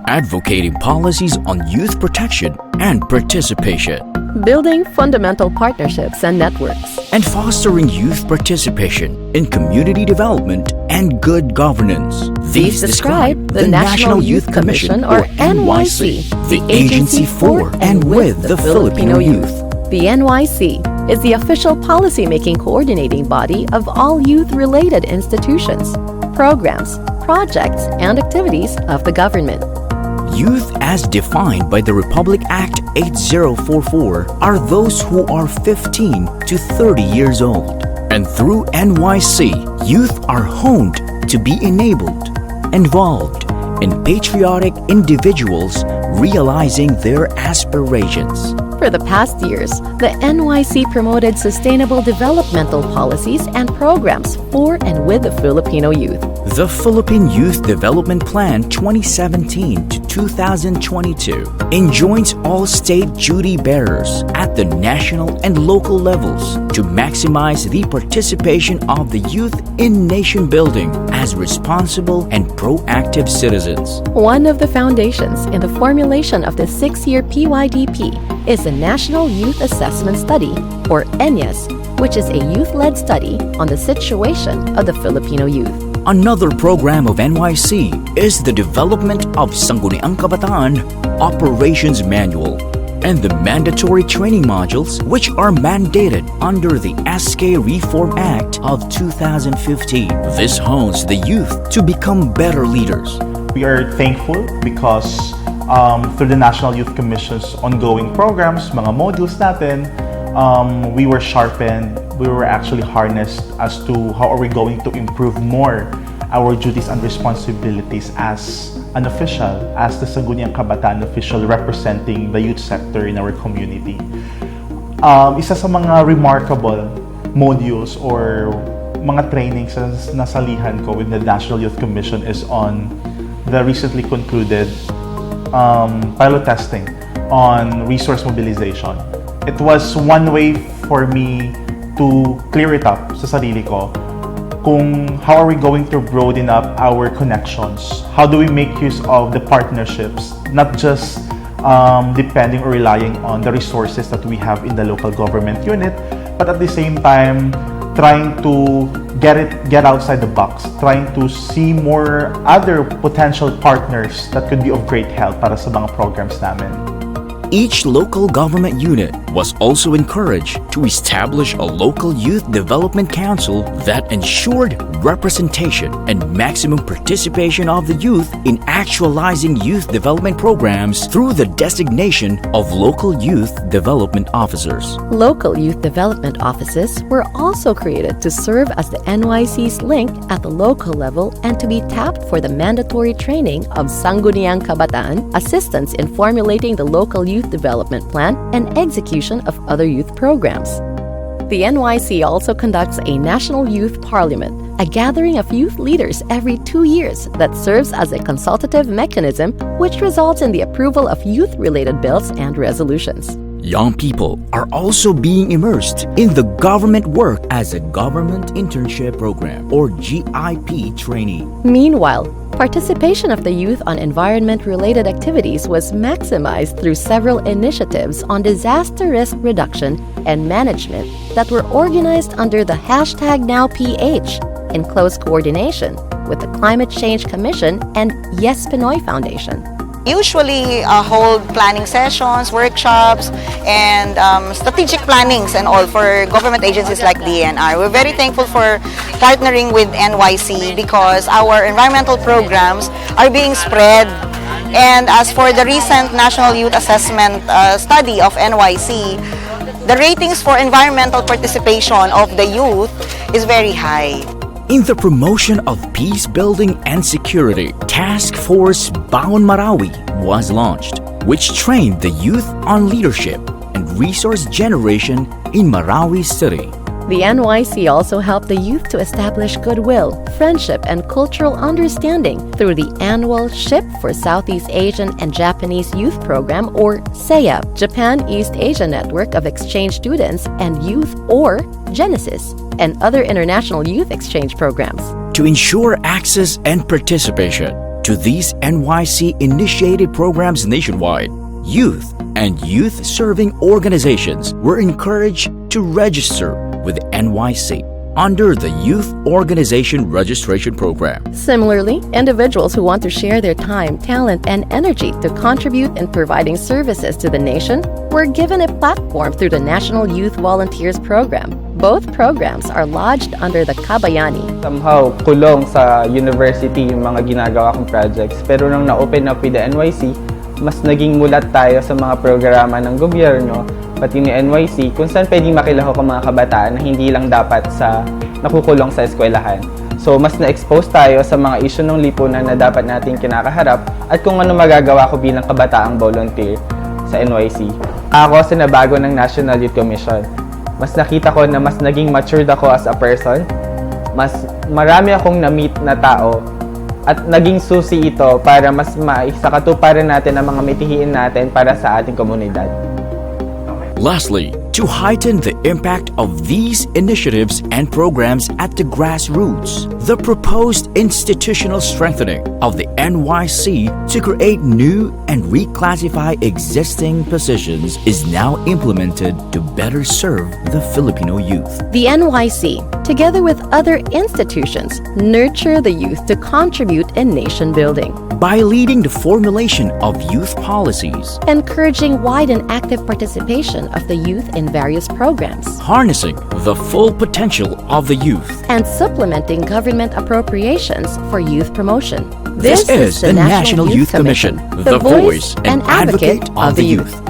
advocating policies on youth protection and participation, building fundamental partnerships and networks, and fostering youth participation in community development and good governance. These describe the National Youth Commission, or NYC, the agency for and with the Filipino youth. The NYC is the official policy-making coordinating body of all youth-related institutions, programs, projects, and activities of the government. Youth as defined by the Republic Act 8044 are those who are 15 to 30 years old. And through NYC, youth are honed to be enabled, involved, and patriotic individuals realizing their aspirations. For the past years, the NYC promoted sustainable developmental policies and programs for and with the Filipino youth. The Philippine Youth Development Plan 2017 to 2022 enjoins all state duty bearers at the national and local levels to maximize the participation of the youth in nation building as responsible and proactive citizens. One of the foundations in the formulation of the 6-year PYDP is the National Youth Assessment Study, or NYAS, which is a youth-led study on the situation of the Filipino youth. Another program of NYC is the development of Sangguniang Kabataan Operations Manual and the mandatory training modules which are mandated under the SK Reform Act of 2015. This hones the youth to become better leaders. We are thankful because through the National Youth Commission's ongoing programs, mga modules natin, we were sharpened, we were actually harnessed as to how are we going to improve more our duties and responsibilities as an official, as the Sangguniang Kabataan official representing the youth sector in our community. Isa sa mga remarkable modules or mga trainings na nasalihan ko with the National Youth Commission is on the recently concluded pilot testing on resource mobilization. It was one way for me to clear it up sa sarili ko kung how are we going to broaden up our connections, how do we make use of the partnerships, not just depending or relying on the resources that we have in the local government unit, but at the same time trying to get outside the box, trying to see more other potential partners that could be of great help para sa mga programs namin. Each local government unit was also encouraged to establish a local youth development council that ensured representation and maximum participation of the youth in actualizing youth development programs through the designation of local youth development officers. Local youth development offices were also created to serve as the NYC's link at the local level and to be tapped for the mandatory training of Sangguniang Kabataan, assistance in formulating the local youth development plan, and execution of other youth programs. The NYC also conducts a National Youth Parliament, a gathering of youth leaders every 2 years that serves as a consultative mechanism which results in the approval of youth-related bills and resolutions. Young people are also being immersed in the government work as a Government Internship Program, or GIP trainee. Meanwhile, participation of the youth on environment-related activities was maximized through several initiatives on disaster risk reduction and management that were organized under the #NowPH in close coordination with the Climate Change Commission and Yes Pinoy Foundation. Usually hold planning sessions, workshops, and strategic plannings and all for government agencies like DNR. We're very thankful for partnering with NYC because our environmental programs are being spread. And as for the recent National Youth Assessment study of NYC, the ratings for environmental participation of the youth is very high. In the promotion of peace building and security, Task Force Baon Marawi was launched, which trained the youth on leadership and resource generation in Marawi City. The NYC also helped the youth to establish goodwill, friendship, and cultural understanding through the annual SHIP for Southeast Asian and Japanese Youth Program, or SEAP, Japan East Asia Network of Exchange Students and Youth, or Genesis, and other international youth exchange programs. To ensure access and participation, to these NYC-initiated programs nationwide, youth and youth-serving organizations were encouraged to register with NYC under the Youth Organization Registration Program. Similarly, individuals who want to share their time, talent, and energy to contribute in providing services to the nation were given a platform through the National Youth Volunteers Program. Both programs are lodged under the Kabayani. Somehow, kulong sa university yung mga ginagawa kong projects. Pero nung na-open up with the NYC, mas naging mulat tayo sa mga programa ng gobyerno, pati ni NYC, kung saan pwedeng makilahok ang mga kabataan na hindi lang dapat sa nakukulong sa eskwelahan. So, mas na-expose tayo sa mga issue ng lipunan na dapat natin kinakaharap at kung ano magagawa ko bilang kabataang volunteer sa NYC. Ako sa nabago ng National Youth Commission. Mas nakita ko na mas naging matured ako as a person. Mas marami akong na-meet na tao at naging susi ito para mas maisakatuparan natin ang mga mitihiin natin para sa ating komunidad. Lastly, to heighten the impact of these initiatives and programs at the grassroots, the proposed institutional strengthening of the NYC to create new and reclassify existing positions is now implemented to better serve the Filipino youth. The NYC, together with other institutions, nurture the youth to contribute in nation building. By leading the formulation of youth policies, Encouraging wide and active participation of the youth in various programs, harnessing the full potential of the youth. and supplementing government appropriations for youth promotion. This is the National Youth Commission, the voice and advocate of the youth.